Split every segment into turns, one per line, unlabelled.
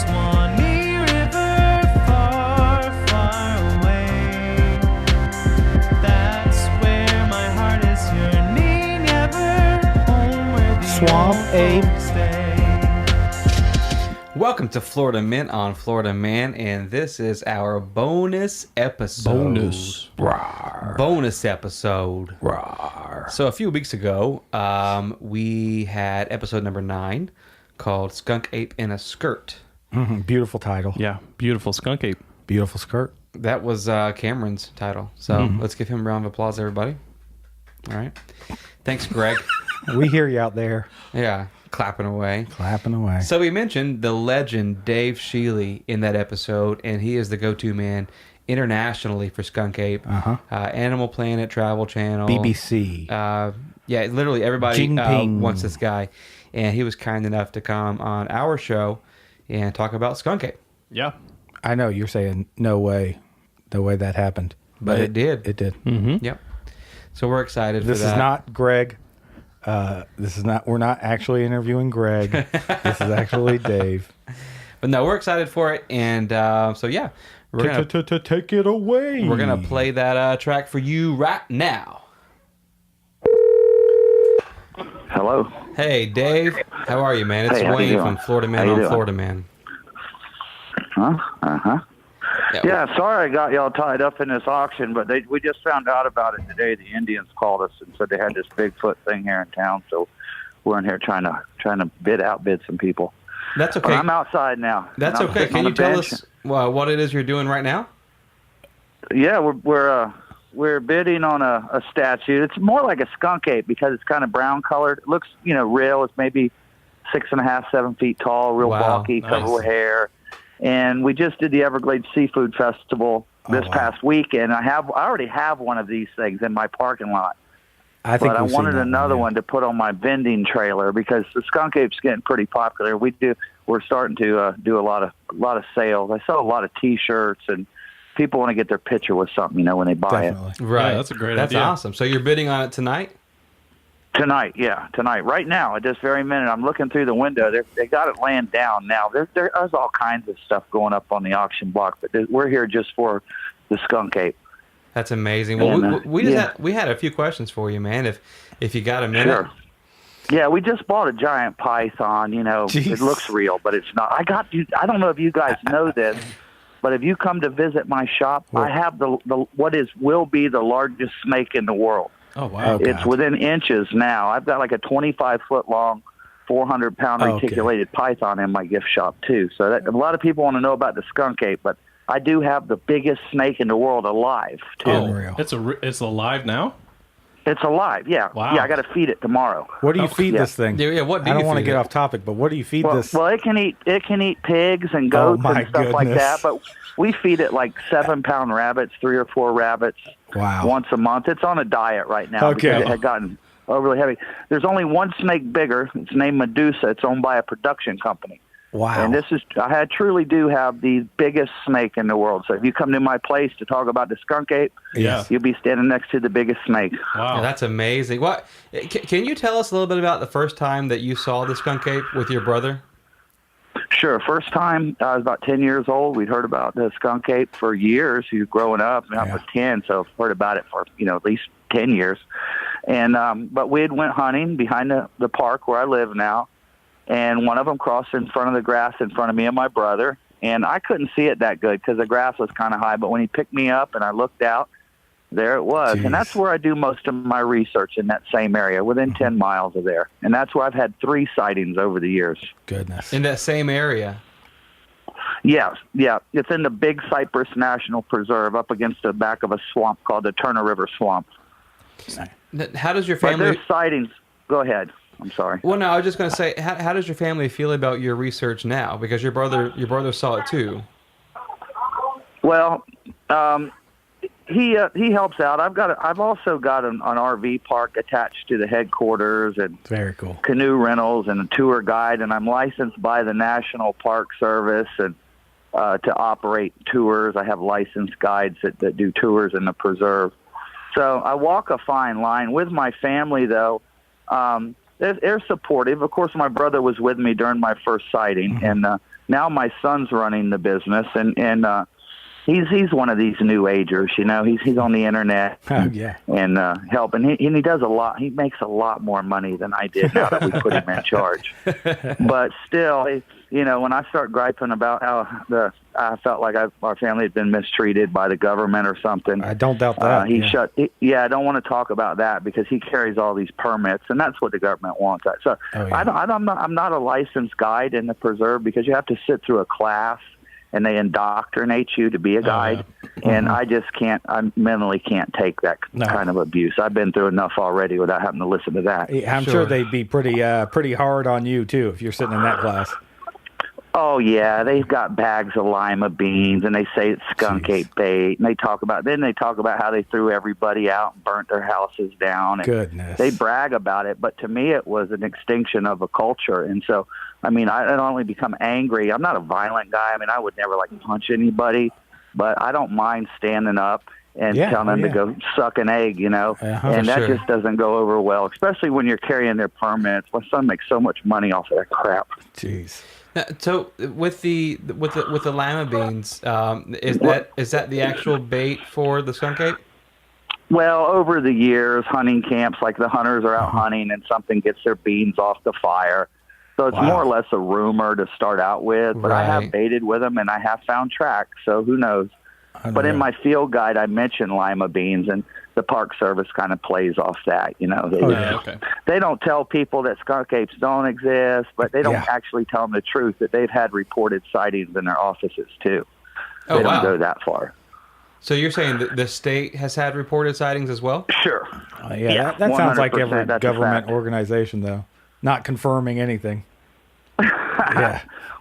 Swanee River, far, far away. That's where my heart is yearning ever, home where the
Swamp
old
Ape.
folks stay.
Welcome to Florida Mint on Florida Man, and this is our bonus episode. Bonus episode. So a few weeks ago, we had episode number 9 called Skunk Ape in a Skirt.
Beautiful title.
Yeah, beautiful skunk ape.
Beautiful skirt.
That was Cameron's title. So let's give him a round of applause, everybody. All right. Thanks, Greg.
We hear you out there
Yeah, clapping away.
clapping away.
So we mentioned the legend Dave Shealy in that episode, and he is the go-to man internationally for Skunk Ape. Animal Planet, Travel Channel,
BBC.
Yeah, literally everybody
Jinping.
wants this guy, and he was kind enough to come on our show and talk about Skunk Ape.
Yeah.
I know you're saying no way, the way that happened,
But it did.
It did.
Yep. So we're excited
This
for that.
is not Greg. This is not. We're not actually interviewing Greg. This is actually Dave.
But no, we're excited for it, and so yeah, we're gonna
Take it away.
we're gonna play that track for you right now.
Hello.
Hey, Dave. How are you, man? It's
Hey, how you
Wayne
doing?
from Florida
How
Man
you
on
doing?
Florida Man.
Yeah, sorry I got y'all tied up in this auction, but we just found out about it today. The Indians called us and said they had this Bigfoot thing here in town, so we're in here trying to outbid some people.
That's
But
okay.
I'm outside now.
That's
and I'm
okay.
sitting
Can
on
you
the
tell
bench.
us what it is you're doing right now?
Yeah, we're bidding on a statue. It's more like a skunk ape because it's kind of brown colored. It looks, real. It's maybe 6.5, 7 feet tall, real
Wow,
bulky,
nice.
covered with hair. And we just did the Everglades Seafood Festival this
wow.
past weekend. I already have one of these things in my parking lot,
I think
but I
we've seen
wanted
that
another
yeah.
one to put on my vending trailer because the skunk ape's getting pretty popular. We're starting to do a lot of sales. I sell a lot of T-shirts, and people want to get their picture with something, when they buy it.
Definitely.
Right.
Yeah, that's a great
That's
idea.
awesome. So you're bidding on it tonight?
Tonight, right now, at this very minute, I'm looking through the window. They got it laying down now. There's all kinds of stuff going up on the auction block, but we're here just for the skunk ape.
That's amazing. Well,
And,
we had a few questions for you, man. If you got a minute.
Sure. Yeah, we just bought a giant python.
Jeez.
It looks real, but it's not. I don't know if you guys know this, but if you come to visit my shop, I have the will be the largest snake in the world.
Oh, wow.
Okay.
It's within inches now. I've got like a 25-foot long, 400-pound
Okay.
reticulated python in my gift shop too. So a lot of people want to know about the skunk ape, but I do have the biggest snake in the world alive too.
Unreal.
It's alive now?
It's alive, yeah.
Wow.
Yeah, I got to feed it tomorrow.
What do you feed
yeah.
this thing?
Yeah, what do
I don't
you
want to
feed
get
it?
off topic, but what do you feed this?
Well, it can eat pigs and goats
my
and stuff like
goodness.
that, but we feed it like 7-pound rabbits, 3 or 4 rabbits
Wow.
once a month. It's on a diet right now
Okay.
because it had gotten overly heavy. There's only one snake bigger. It's named Medusa. It's owned by a production company.
Wow.
And I truly do have the biggest snake in the world. So if you come to my place to talk about the skunk ape,
Yeah.
you'll be standing next to the biggest snake.
Wow.
Yeah, that's amazing. What? Can you tell us a little bit about the first time that you saw the skunk ape with your brother?
Sure. First time, I was about 10 years old. We'd heard about the skunk ape for years. He was growing up, and I
Yeah.
was 10, so I've heard about it for, at least 10 years. And but we had went hunting behind the park where I live now, and one of them crossed in front of the grass in front of me and my brother, and I couldn't see it that good because the grass was kind of high, but when he picked me up and I looked out, there it was.
Jeez.
And that's where I do most of my research, in that same area, within 10 miles of there. And that's where I've had 3 sightings over the years.
Goodness.
In that same area?
Yeah. It's in the Big Cypress National Preserve up against the back of a swamp called the Turner River Swamp.
How does your
But
family...
there's sightings. Go ahead. I'm sorry.
Well, no, I was just going to say, how does your family feel about your research now? Because your brother saw it too.
Well, he helps out. I've also got an RV park attached to the headquarters, and
Very cool.
canoe rentals and a tour guide, and I'm licensed by the National Park Service and to operate tours. I have licensed guides that do tours in the preserve. So I walk a fine line with my family, though. They're supportive. Of course, my brother was with me during my first sighting, and now my son's running the business, and he's one of these new agers. He's on the internet and helping. He does a lot. He makes a lot more money than I did now that we put him in charge. But still, when I start griping about how I felt like our family had been mistreated by the government or something.
I don't doubt that.
I don't want to talk about that because he carries all these permits, and that's what the government wants. So I'm not a licensed guide in the preserve because you have to sit through a class, and they indoctrinate you to be a guide. And I just can't. I mentally can't take that kind of abuse. I've been through enough already without having to listen to that.
I'm sure they'd be pretty hard on you too if you're sitting in that class.
Oh yeah, they've got bags of lima beans, and they say it's skunk ape bait, and they talk about how they threw everybody out and burnt their houses down. And
Goodness,
they brag about it, but to me, it was an extinction of a culture. And so, I don't only become angry. I'm not a violent guy. I would never punch anybody, but I don't mind standing up and telling them to go suck an egg, and that just doesn't go over well, especially when you're carrying their permits. My son makes so much money off of that crap.
Jeez.
Now, so with the lima beans, is that the actual bait for the skunk ape?
Well, over the years, hunting camps, like the hunters are out hunting and something gets their beans off the fire. So it's more or less a rumor to start out with, but I have baited with them and I have found tracks, so who knows. But in my field guide, I mentioned lima beans, and the Park Service kind of plays off that. They don't tell people that skunk apes don't exist, but they don't actually tell them the truth that they've had reported sightings in their offices too. They don't go that far.
So you're saying that the state has had reported sightings as well?
Sure.
That sounds like every government
fact.
organization, though, not confirming anything.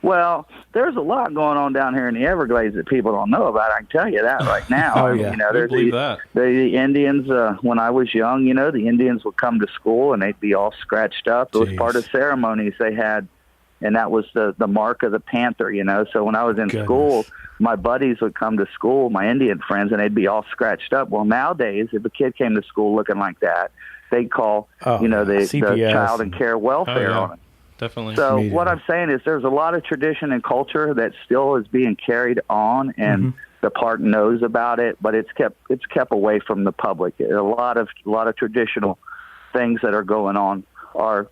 Well, there's a lot going on down here in the Everglades that people don't know about. I can tell you that right now.
There's
the Indians, when I was young, the Indians would come to school and they'd be all scratched up. It was part of ceremonies they had, and that was the mark of the panther, So when I was in school, my buddies would come to school, my Indian friends, and they'd be all scratched up. Well, nowadays, if a kid came to school looking like that, they'd call, the child and care welfare on it.
Definitely.
So what I'm saying is there's a lot of tradition and culture that still is being carried on, and the park knows about it, but it's kept away from the public. A lot of traditional things that are going on are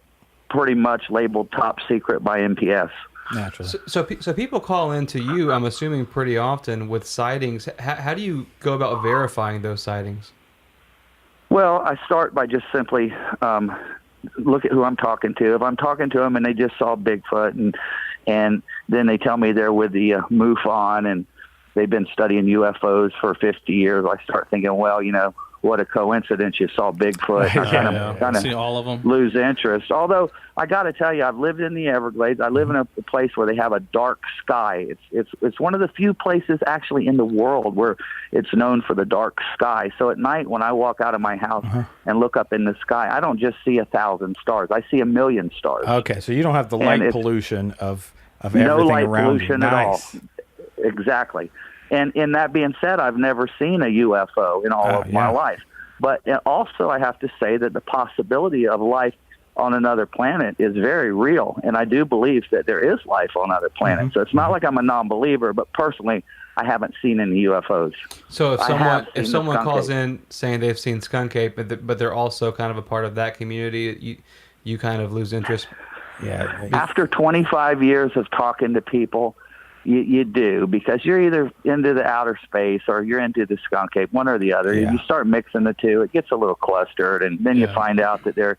pretty much labeled top secret by MPS.
Naturally.
So people call in to you, I'm assuming pretty often, with sightings. How do you go about verifying those sightings?
Well, I start by just simply look at who I'm talking to. If I'm talking to them and they just saw Bigfoot, and then they tell me they're with the MUFON and they've been studying UFOs for 50 years, I start thinking, well, what a coincidence you saw Bigfoot. I kind
See all of them.
lose interest. Although I got to tell you, I've lived in the Everglades. I live in a place where they have a dark sky. It's one of the few places actually in the world where it's known for the dark sky. So at night when I walk out of my house and look up in the sky, I don't just see 1,000 stars. I see 1,000,000 stars.
Okay, so you don't have the light pollution of everything
no light
around
pollution
you.
at all. Exactly. And in that being said, I've never seen a UFO in all of my life. But also I have to say that the possibility of life on another planet is very real. And I do believe that there is life on other planets. So it's not like I'm a non-believer, but personally, I haven't seen any UFOs.
So if someone calls in saying they've seen skunk ape, but they're also kind of a part of that community, you kind of lose interest?
Yeah.
After 25 years of talking to people, you do, because you're either into the outer space or you're into the skunk ape, one or the other.
Yeah.
You start mixing the two, it gets a little clustered, and then you find out that their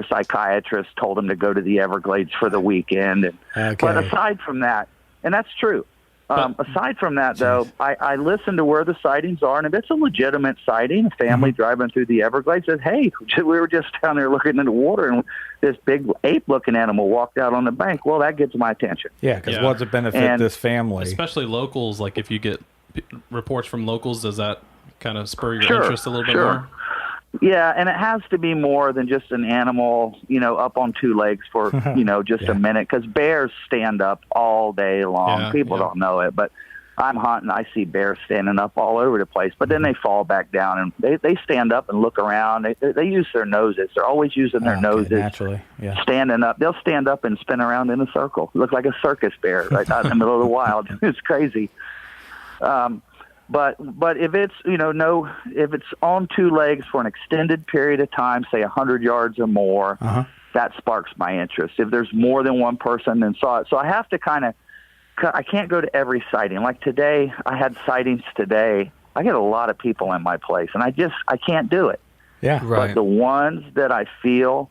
psychiatrist told them to go to the Everglades for the weekend. But aside from that, and that's true, aside from that, though, I listen to where the sightings are, and if it's a legitimate sighting, a family driving through the Everglades says, hey, we were just down there looking in the water, and this big ape-looking animal walked out on the bank. Well, that gets my attention.
Yeah, because what's it benefit this family?
Especially locals, like if you get reports from locals, does that kind of spur your interest a little bit more?
Yeah, and it has to be more than just an animal, up on two legs for, just a minute, because bears stand up all day long. People don't know it, but I'm hunting, I see bears standing up all over the place, but then they fall back down, and they stand up and look around. They use their noses. They're always using their noses.
Naturally, yeah.
Standing up. They'll stand up and spin around in a circle. Look like a circus bear right out in the middle of the wild. It's crazy. But if it's, if it's on two legs for an extended period of time, say 100 yards or more, that sparks my interest. If there's more than one person that saw it. So I have to I can't go to every sighting. Like today, I had sightings today. I get a lot of people in my place, and I can't do it.
Yeah.
Right.
But the ones that I feel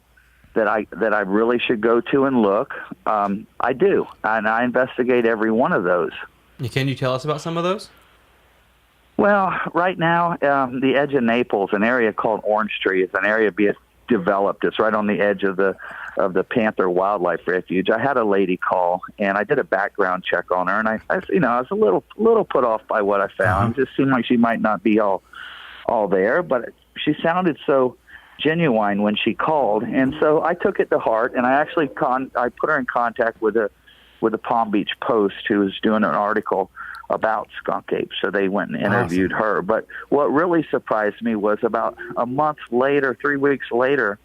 that I really should go to and look, I do. And I investigate every one of those.
Can you tell us about some of those?
Well, right now, the edge of Naples, an area called Orange Tree, is an area being developed. It's right on the edge of the Panther Wildlife Refuge. I had a lady call, and I did a background check on her, and I was a little put off by what I found. It just seemed like she might not be all there, but she sounded so genuine when she called, and so I took it to heart, and I actually I put her in contact with the Palm Beach Post, who was doing an article about skunk apes, so they went and interviewed her. But what really surprised me was about a month later, 3 weeks later,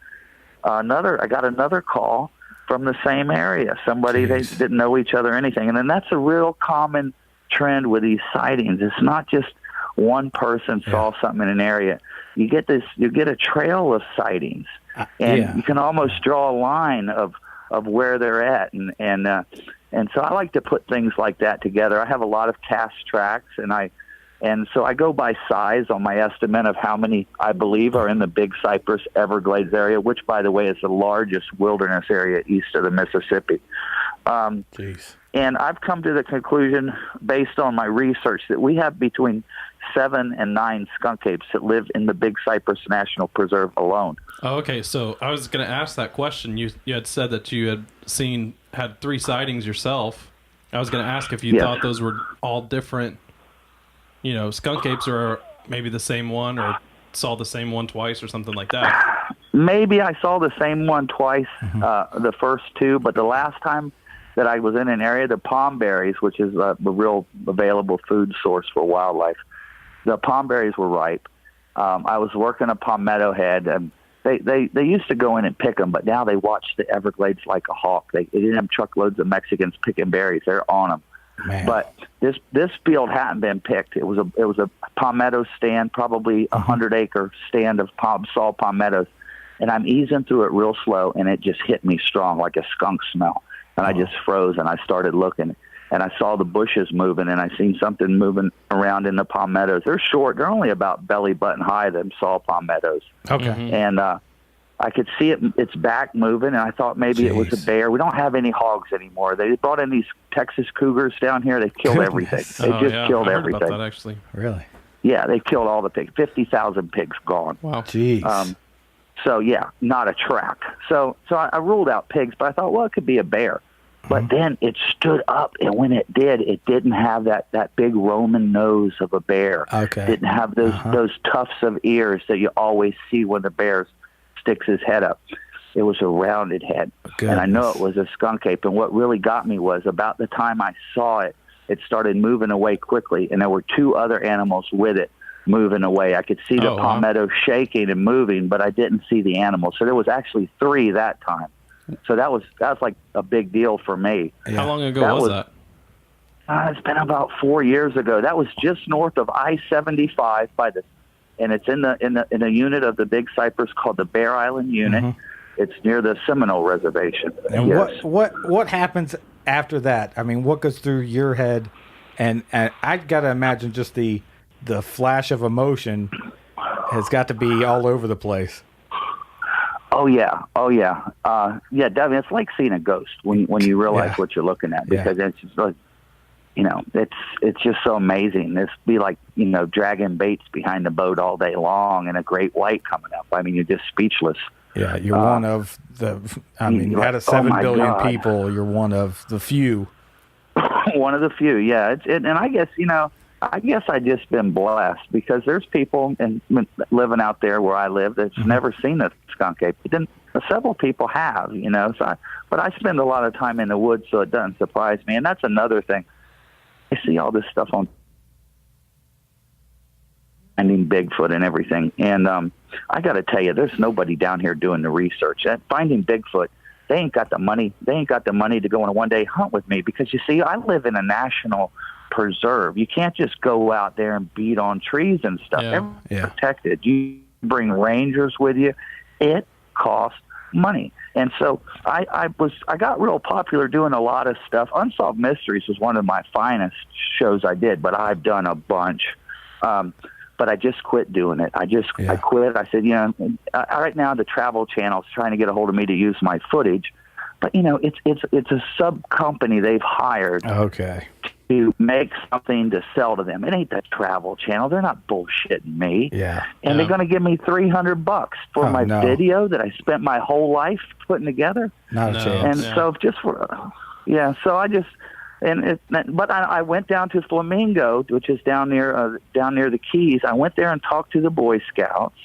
I got another call from the same area. Somebody, they didn't know each other or anything. And then that's a real common trend with these sightings. It's not just one person saw something in an area. You get a trail of sightings, and you can almost draw a line of where they're at, and so I like to put things like that together. I have a lot of cast tracks, and so I go by size on my estimate of how many I believe are in the Big Cypress Everglades area, which, by the way, is the largest wilderness area east of the Mississippi. And I've come to the conclusion, based on my research, that we have between 7 and 9 skunk apes that live in the Big Cypress National Preserve alone.
Oh, okay, so I was going to ask that question. You had said that you had 3 sightings yourself. I was going to ask if you thought those were all different, skunk apes, or maybe the same one, or saw the same one twice or something like that.
Maybe I saw the same one twice, the first 2, but the last time that I was in an area, the palm berries, which is a real available food source for wildlife, the palm berries were ripe. I was working a palmetto head, and they used to go in and pick them, but now they watch the Everglades like a hawk. They didn't have truckloads of Mexicans picking berries. They're on them. Man. But this field hadn't been picked. It was a palmetto stand, probably 100-acre stand of saw palmettos, and I'm easing through it real slow, and it just hit me strong like a skunk smell, and I just froze, and I started looking. And I saw the bushes moving, and I seen something moving around in the palmettos. They're short. They're only about belly button high, them saw palmettos.
Okay.
And I could see its back moving, and I thought maybe it was a bear. We don't have any hogs anymore. They brought in these Texas cougars down here. They killed everything. They just killed everything.
About that, actually.
Really?
Yeah, they killed all the pigs. 50,000 pigs gone.
Wow.
Jeez.
So, yeah, not a track. So I ruled out pigs, but I thought, well, it could be a bear. But then it stood up, and when it did, it didn't have that big Roman nose of a bear.
Okay.
It didn't have those tufts of ears that you always see when the bear sticks his head up. It was a rounded head.
Goodness.
And I know it was a skunk ape. And what really got me was about the time I saw it, it started moving away quickly, and there were 2 other animals with it moving away. I could see the palmetto shaking and moving, but I didn't see the animal. So there was actually 3 that time. So that was like a big deal for me.
Yeah. How long ago was that?
It's been about 4 years ago. That was just north of I-75 and it's in a unit of the Big Cypress called the Bear Island Unit. It's near the Seminole Reservation.
And what happens after that? I mean, what goes through your head? And I got to imagine just the flash of emotion has got to be all over the place.
Oh yeah. Yeah, Devin, it's like seeing a ghost when you realize what you're looking at, because it's just like, it's just so amazing. This be like, dragging baits behind the boat all day long and a great white coming up. I mean, you're just speechless.
Yeah, you're one of out of 7 billion people, you're one of the few.
One of the few, yeah. And I guess, I just been blessed, because there's people living out there where I live that's never seen a skunk ape. Several people have, but I spend a lot of time in the woods, so it doesn't surprise me. And that's another thing. see all this stuff on finding Bigfoot and everything. And I got to tell you, there's nobody down here doing the research. Finding Bigfoot, they ain't got the money. They ain't got the money to go on a one-day hunt with me because, you see, I live in a national preserve. You can't just go out there and beat on trees and stuff. Everything's protected. You bring rangers with you. It costs money. And so I got real popular doing a lot of stuff. Unsolved Mysteries was one of my finest shows I did, but I've done a bunch. But I just quit doing it. I quit. I said, right now the Travel Channel is trying to get a hold of me to use my footage, but it's a sub company they've hired to make something to sell to them. It ain't the Travel Channel. They're not bullshitting me. And they're going to give me $300 for my video that I spent my whole life putting together.
Not a chance.
And so just for so I just. But I went down to Flamingo, which is down near the Keys. I went there and talked to the Boy Scouts.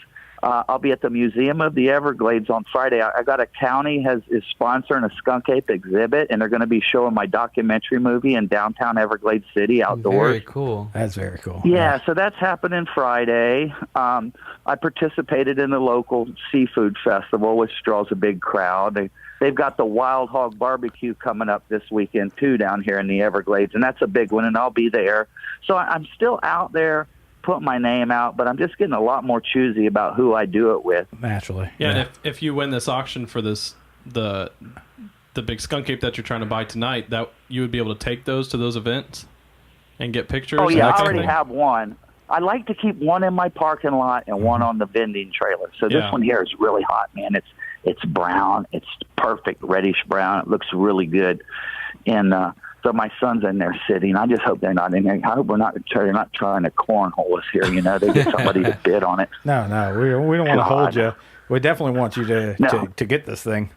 I'll be at the Museum of the Everglades on Friday. I got a county is sponsoring a Skunk Ape exhibit, and they're going to be showing my documentary movie in downtown Everglades City outdoors.
Very cool.
That's very cool.
Yeah, so that's happening Friday. I participated in the local seafood festival, which draws a big crowd. They've got the Wild Hog Barbecue coming up this weekend, too, down here in the Everglades, and that's a big one, and I'll be there. So I'm still out there putting my name out, but I'm just getting a lot more choosy about who I do it with.
Naturally.
Yeah, and if you win this auction for the big skunk ape that you're trying to buy tonight, that you would be able to take those to those events and get pictures?
Oh, yeah, I already have one. I like to keep one in my parking lot and one on the vending trailer. So this one here is really hot, man. It's brown. It's perfect reddish brown. It looks really good. And so my son's in there sitting. I just hope they're not in there. I hope they're not trying to cornhole us here. They get somebody to bid on it.
No, we don't want to hold you. We definitely want you to get this thing.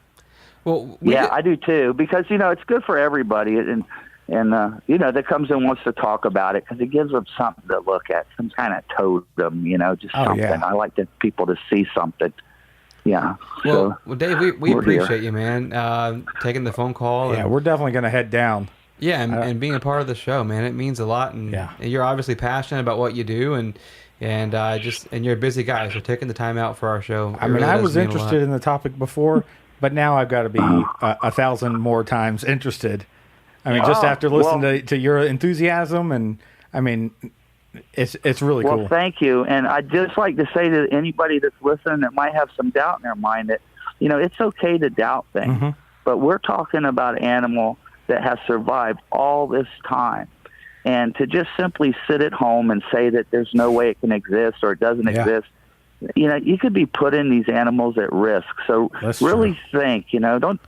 Well,
I do too, because it's good for everybody, and that comes in wants to talk about it because it gives them something to look at, some kind of totem, just something.
Yeah.
I like people to see something. Yeah.
Well, Dave, we appreciate you, man, taking the phone call.
Yeah, we're definitely going to head down.
Yeah, and being a part of the show, man, it means a lot. And you're obviously passionate about what you do, and you're a busy guy, so taking the time out for our show.
I mean, I was interested in the topic before, but now I've got to be 1,000 more times interested. I mean, just after listening to your enthusiasm, and I mean, it's really cool.
Well, thank you. And I'd just like to say to anybody that's listening that might have some doubt in their mind that, it's okay to doubt things, but we're talking about an animal that has survived all this time. And to just simply sit at home and say that there's no way it can exist or it doesn't exist, you could be putting these animals at risk. So
That's
really
true.
think, don't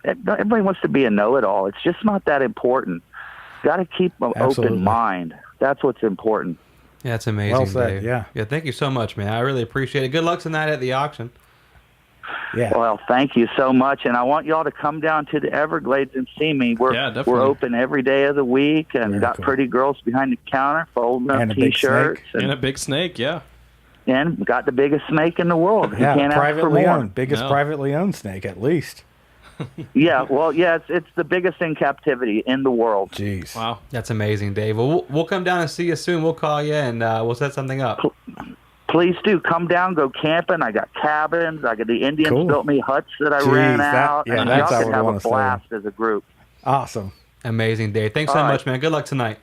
everybody wants to be a know-it-all. It's just not that important. Got to keep an open mind. That's what's important.
Yeah, that's amazing,
Well said,
Dave. Yeah, thank you so much, man. I really appreciate it. Good luck tonight at the auction.
Yeah.
Well, thank you so much, and I want y'all to come down to the Everglades and see me. We're open every day of the week, and got pretty girls behind the counter folding up T-shirts
and a big snake,
and got the biggest snake in the world. You can't ask for
privately
more.
owned, biggest privately owned snake at least.
It's the biggest in captivity in the world.
Jeez,
wow,
that's amazing, Dave. Well, we'll come down and see you soon. We'll call you and we'll set something up.
Please do come down, go camping. I got cabins. I got the Indians built me huts that I ran out. And y'all can have a blast as a group.
Awesome.
Amazing, Dave. Thanks so much, man. Good luck tonight.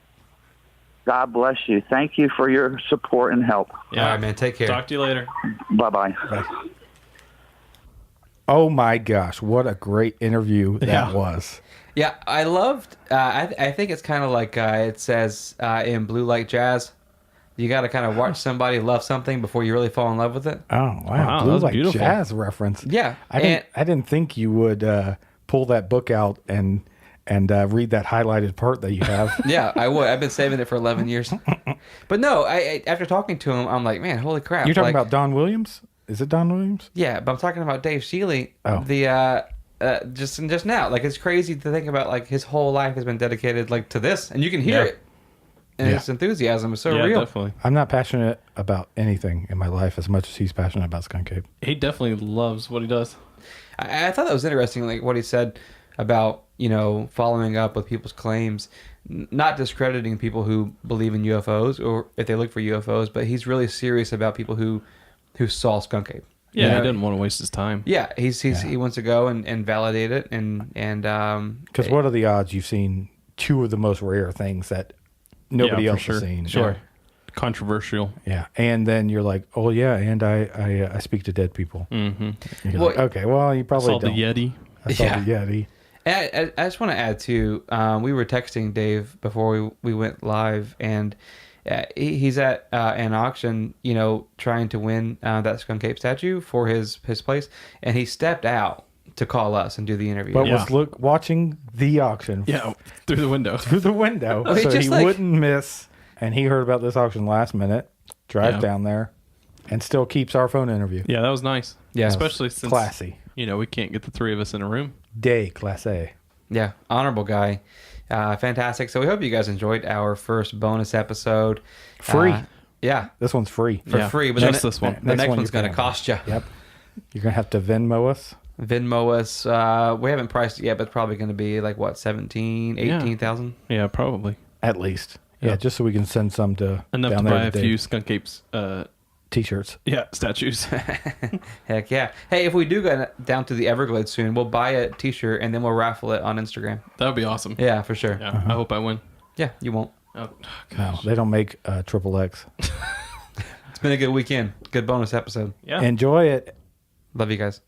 God bless you. Thank you for your support and help.
Yeah. All right, man. Take care.
Talk to you later.
Bye-bye.
Bye. Oh, my gosh. What a great interview that was.
Yeah, I loved I think it's kind of like it says in Blue Light Jazz, you got to kind of watch somebody love something before you really fall in love with it.
Oh, wow. Blue Light Jazz reference.
Yeah.
I didn't think you would pull that book out and read that highlighted part that you have.
Yeah, I would. I've been saving it for 11 years. But no, I after talking to him, I'm like, man, holy crap.
You're talking about Don Williams? Is it Don Williams?
Yeah, but I'm talking about Dave Shealy.
Oh.
The just now, like it's crazy to think about. Like his whole life has been dedicated like to this, and you can hear it. And his enthusiasm is so real.
Definitely.
I'm not passionate about anything in my life as much as he's passionate about Skunk Ape.
He definitely loves what he does.
I thought that was interesting, like what he said about following up with people's claims, not discrediting people who believe in UFOs or if they look for UFOs, but he's really serious about people who saw Skunk Ape.
Yeah,
You
he
know?
didn't want to waste his time.
Yeah, he wants to go and validate it and
Because what are the odds you've seen two of the most rare things that nobody
Yeah, for
else
sure.
has seen?
Sure.
Controversial.
Yeah, and then you're like, oh yeah, and I speak to dead people.
Mm-hmm.
You're
Well,
like, okay, well you probably
Saw the
don't.
Yeti.
I saw
Yeah.
the Yeti.
And I just want to add too. We were texting Dave before we went live, and he's at an auction, trying to win that Skunk Ape statue for his place, and he stepped out to call us and do the interview.
But
Yeah.
was watching the auction
Yeah, through the window.
through the window,
Oh, he
so
just
he
like-
wouldn't miss. And he heard about this auction last minute, drives
Yeah.
down there, and still keeps our phone interview.
Yeah, that was nice.
Yeah.
Especially since
Classy.
we can't get the three of us in a room.
Day class A.
Yeah, honorable guy. Fantastic. So we hope you guys enjoyed our first bonus episode.
Free.
Yeah,
This one's free.
for
Yeah,
free. But
just
then
this one.
The
Next
next
one
one's
you're
going to
paying.
cost you.
Yep. You're gonna have to Venmo us.
Venmo us. We haven't priced it yet, but it's probably going to be like what, 17, 18,000?
Yeah, probably.
At least. Yeah,
Yeah.
just so we can send some to
Enough
down
to
there
buy a
Dave.
few Skunk Apes
T-shirts.
statues.
Heck yeah. Hey, if we do go down to the Everglades soon, we'll buy a t-shirt and then we'll raffle it on Instagram.
That would be awesome.
Yeah, for sure.
Yeah, I hope I win.
Yeah, you won't.
Oh,
No, they don't make triple X.
It's been a good weekend. Good bonus episode.
yeah.
Enjoy it.
Love you guys.